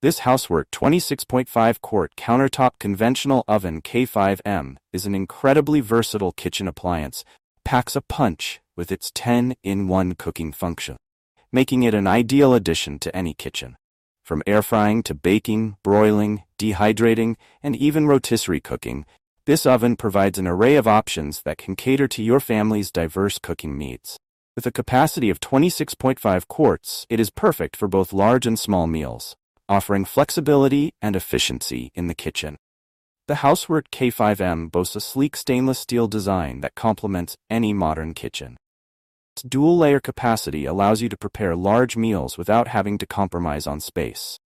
This Hauswirt 26.5 quart Countertop Conventional Oven K5M is an incredibly versatile kitchen appliance, packs a punch with its 10-in-1 cooking function, making it an ideal addition to any kitchen. From air frying to baking, broiling, dehydrating, and even rotisserie cooking, this oven provides an array of options that can cater to your family's diverse cooking needs. With a capacity of 26.5 quarts, it is perfect for both large and small meals, offering flexibility and efficiency in the kitchen. The Hauswirt K5M boasts a sleek stainless steel design that complements any modern kitchen. Its dual-layer capacity allows you to prepare large meals without having to compromise on space.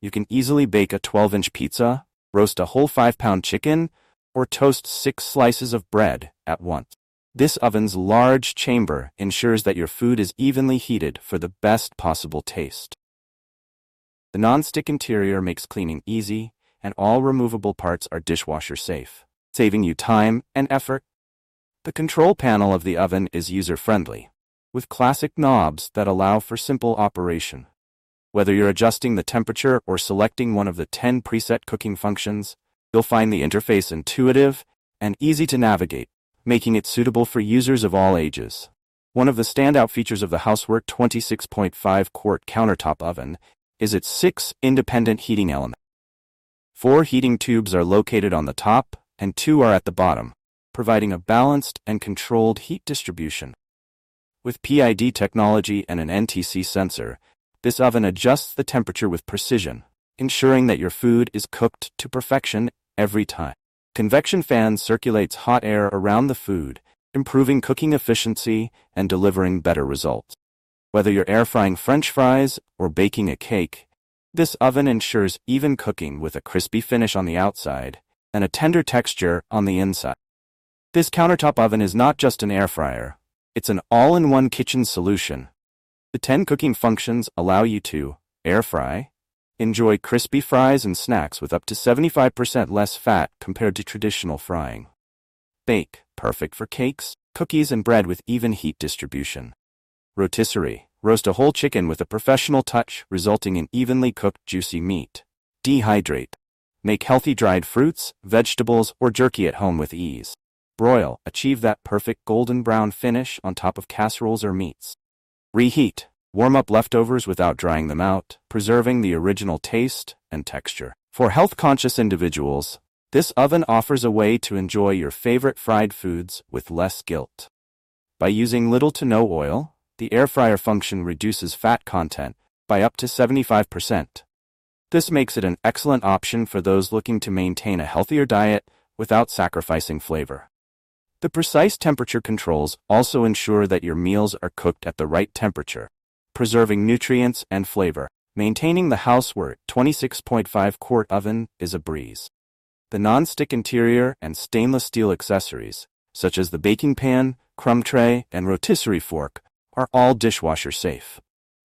You can easily bake a 12-inch pizza, roast a whole 5-pound chicken, or toast 6 slices of bread at once. This oven's large chamber ensures that your food is evenly heated for the best possible taste. The non-stick interior makes cleaning easy, and all removable parts are dishwasher safe, saving you time and effort. The control panel of the oven is user-friendly, with classic knobs that allow for simple operation. Whether you're adjusting the temperature or selecting one of the 10 preset cooking functions, you'll find the interface intuitive and easy to navigate, making it suitable for users of all ages. One of the standout features of the Hauswirt 26.5 quart countertop oven is its 6 independent heating elements. 4 heating tubes are located on the top, and 2 are at the bottom, providing a balanced and controlled heat distribution. With PID technology and an NTC sensor, this oven adjusts the temperature with precision, ensuring that your food is cooked to perfection every time. Convection fan circulates hot air around the food, improving cooking efficiency and delivering better results. Whether you're air frying French fries or baking a cake, this oven ensures even cooking with a crispy finish on the outside and a tender texture on the inside. This countertop oven is not just an air fryer, it's an all-in-one kitchen solution. The 10 cooking functions allow you to air fry, enjoy crispy fries and snacks with up to 75% less fat compared to traditional frying. Bake, perfect for cakes, cookies, and bread with even heat distribution. Rotisserie, roast a whole chicken with a professional touch, resulting in evenly cooked juicy meat. Dehydrate, make healthy dried fruits, vegetables, or jerky at home with ease. Broil, achieve that perfect golden brown finish on top of casseroles or meats. Reheat, warm up leftovers without drying them out, preserving the original taste and texture. For health-conscious individuals, this oven offers a way to enjoy your favorite fried foods with less guilt. By using little to no oil, the air fryer function reduces fat content by up to 75%. This makes it an excellent option for those looking to maintain a healthier diet without sacrificing flavor. The precise temperature controls also ensure that your meals are cooked at the right temperature, preserving nutrients and flavor. Maintaining the Hauswirt 26.5 quart oven is a breeze. The non-stick interior and stainless steel accessories, such as the baking pan, crumb tray, and rotisserie fork, are all dishwasher safe.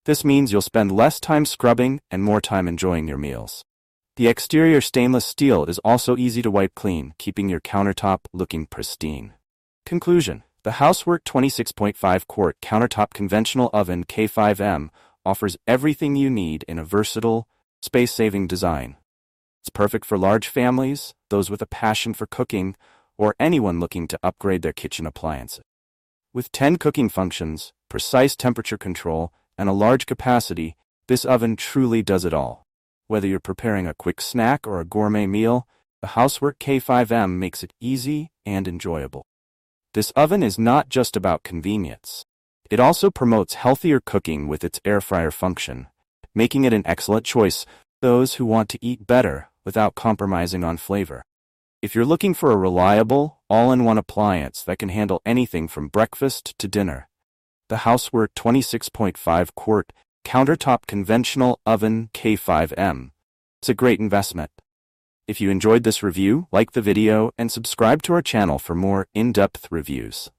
This means you'll spend less time scrubbing and more time enjoying your meals. The exterior stainless steel is also easy to wipe clean, keeping your countertop looking pristine. Conclusion: the Hauswirt 26.5 quart Countertop Conventional Oven K5M offers everything you need in a versatile, space-saving design. It's perfect for large families, those with a passion for cooking, or anyone looking to upgrade their kitchen appliances. With 10 cooking functions, precise temperature control, and a large capacity, this oven truly does it all. Whether you're preparing a quick snack or a gourmet meal, the Hauswirt K5M makes it easy and enjoyable. This oven is not just about convenience. It also promotes healthier cooking with its air fryer function, making it an excellent choice for those who want to eat better without compromising on flavor. If you're looking for a reliable, all-in-one appliance that can handle anything from breakfast to dinner, the Hauswirt 26.5 quart Countertop Conventional Oven K5M is a great investment. If you enjoyed this review, like the video and subscribe to our channel for more in-depth reviews.